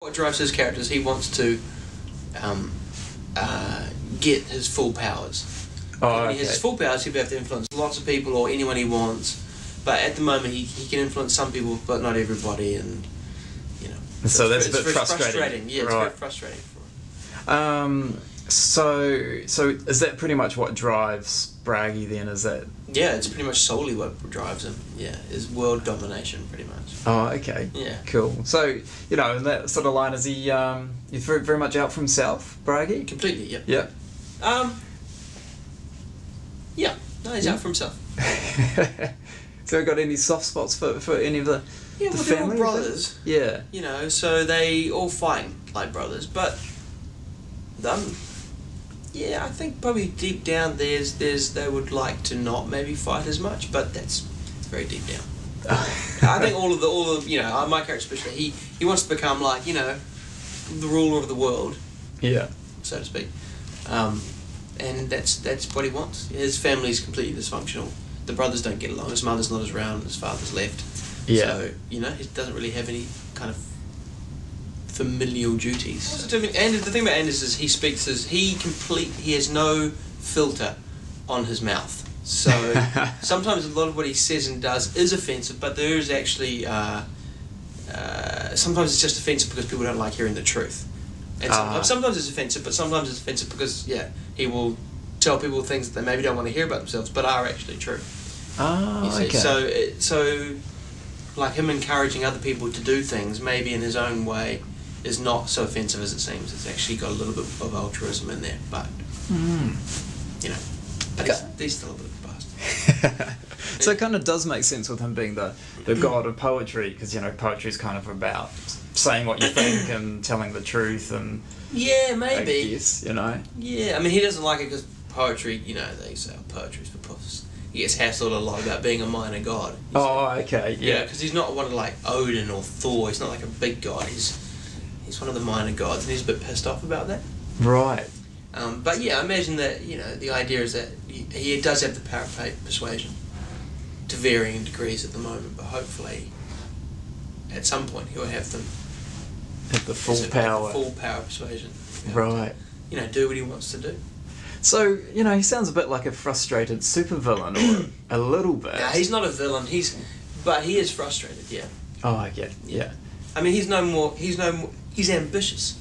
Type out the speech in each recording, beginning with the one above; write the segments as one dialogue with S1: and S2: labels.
S1: What drives his character is he wants to get his full powers. When he has his full powers, he'll be able to influence lots of people or anyone he wants. But at the moment, he can influence some people, but not everybody, and
S2: So that's a bit frustrating.
S1: Yeah, it's very frustrating for him.
S2: So is that pretty much what drives Bragi then? Is that?
S1: Yeah, it's pretty much solely what drives him. Yeah, is world domination, pretty much.
S2: Oh, okay.
S1: Yeah.
S2: Cool. So, in that sort of line, is he he's very much out for himself, Bragi?
S1: Completely, yep.
S2: Yep.
S1: Yeah. No, he's out for himself.
S2: So, got any soft spots for any of the
S1: family?
S2: they're
S1: all brothers.
S2: Yeah.
S1: So they all fight like brothers, but yeah, I think probably deep down they would like to not maybe fight as much, but it's very deep down. I think all of my character especially, he wants to become like the ruler of the world, so to speak, and that's what he wants. His family's completely dysfunctional. The brothers don't get along. His mother's not around. His father's left.
S2: Yeah.
S1: So he doesn't really have any kind of familial duties. And the thing about Anders is he has no filter on his mouth. So sometimes a lot of what he says and does is offensive, but there is actually sometimes it's just offensive because people don't like hearing the truth. And sometimes it's offensive, but sometimes it's offensive because he will tell people things that they maybe don't want to hear about themselves, but are actually true.
S2: Okay.
S1: So like him encouraging other people to do things, maybe in his own way, is not so offensive as it seems. It's actually got a little bit of altruism in there, but but he's still a bit of a bastard.
S2: So it kind of does make sense with him being the god of poetry, because poetry is kind of about saying what you think and telling the truth, and
S1: yeah, maybe.
S2: I guess,
S1: Yeah, I mean, he doesn't like it because poetry, they say poetry's for puffs. He gets hassled a lot about being a minor god.
S2: Okay, yeah.
S1: Because he's not one of like Odin or Thor. He's not like a big god. He's one of the minor gods, and he's a bit pissed off about that.
S2: Right.
S1: But yeah, I imagine that the idea is that he does have the power of persuasion to varying degrees at the moment, but hopefully at some point he'll have them
S2: at the full power.
S1: Full power of persuasion.
S2: Right.
S1: Do what he wants to do.
S2: So, he sounds a bit like a frustrated supervillain, or a little bit.
S1: Yeah, he's not a villain. But he is frustrated. Yeah.
S2: Oh, I get. Yeah.
S1: I mean, he's ambitious.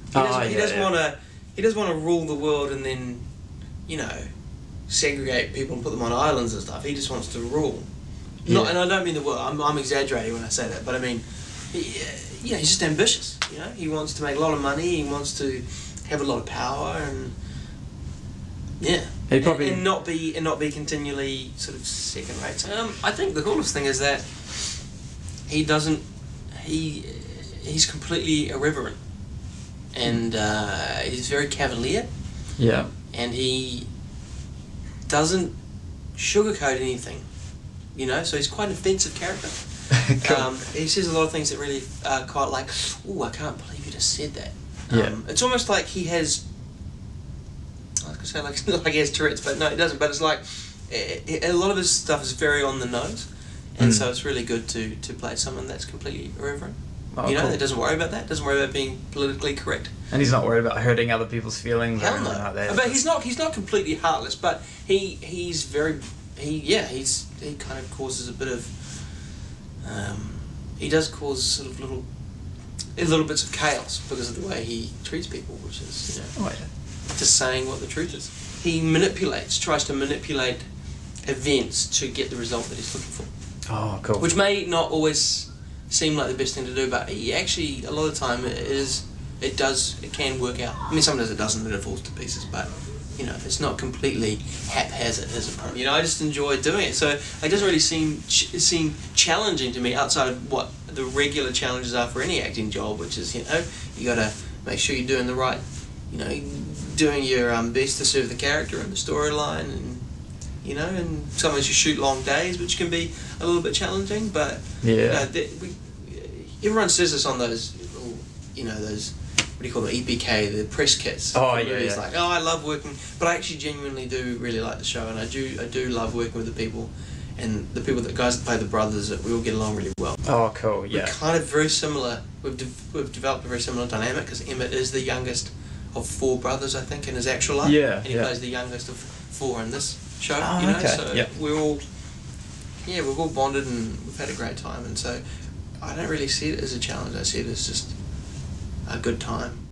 S1: He doesn't want to rule the world and then, segregate people and put them on islands and stuff. He just wants to rule.
S2: Yeah.
S1: And I don't mean the world. I'm exaggerating when I say that, but I mean, he's just ambitious. He wants to make a lot of money. He wants to have a lot of power and. Yeah, and not be continually sort of second rate. I think the coolest thing is that he's completely irreverent, and he's very cavalier.
S2: Yeah,
S1: and he doesn't sugarcoat anything, So he's quite an offensive character.
S2: Cool.
S1: He says a lot of things that really are quite like, "Oh, I can't believe you just said that."
S2: Yeah,
S1: it's almost like he has. Say like he has Tourette's, but no, he doesn't. But it's like a lot of his stuff is very on the nose, and so it's really good to play someone that's completely irreverent.
S2: Cool.
S1: That doesn't worry about that. Doesn't worry about being politically correct.
S2: And he's not worried about hurting other people's feelings.
S1: Hell
S2: or anything
S1: no.
S2: like that.
S1: But he's not completely heartless. But he kind of causes a bit of. He does cause sort of little bits of chaos because of the way he treats people, which is just saying what the truth is. He tries to manipulate events to get the result that he's looking for.
S2: Oh, cool.
S1: Which may not always seem like the best thing to do, but he actually, a lot of the time, it can work out. I mean, sometimes it doesn't and it falls to pieces, but, it's not completely haphazard his approach. I just enjoy doing it. So it doesn't really seem challenging to me outside of what the regular challenges are for any acting job, which is, you got to make sure you're doing the right, doing your best to serve the character and the storyline, and and sometimes you shoot long days, which can be a little bit challenging. But everyone says this on those, those what do you call them, EPK, the press kits. It's like, I love working, but I actually genuinely do really like the show, and I do love working with the people, and the guys that play the brothers, we all get along really well.
S2: Oh, cool. Yeah.
S1: We're kind of very similar. We've developed a very similar dynamic because Emmett is the youngest of 4 brothers, I think, in his actual life.
S2: Yeah.
S1: And he plays the youngest of 4 in this show.
S2: Oh,
S1: you know,
S2: okay.
S1: so
S2: Yep.
S1: we've all bonded and we've had a great time. And so I don't really see it as a challenge. I see it as just a good time.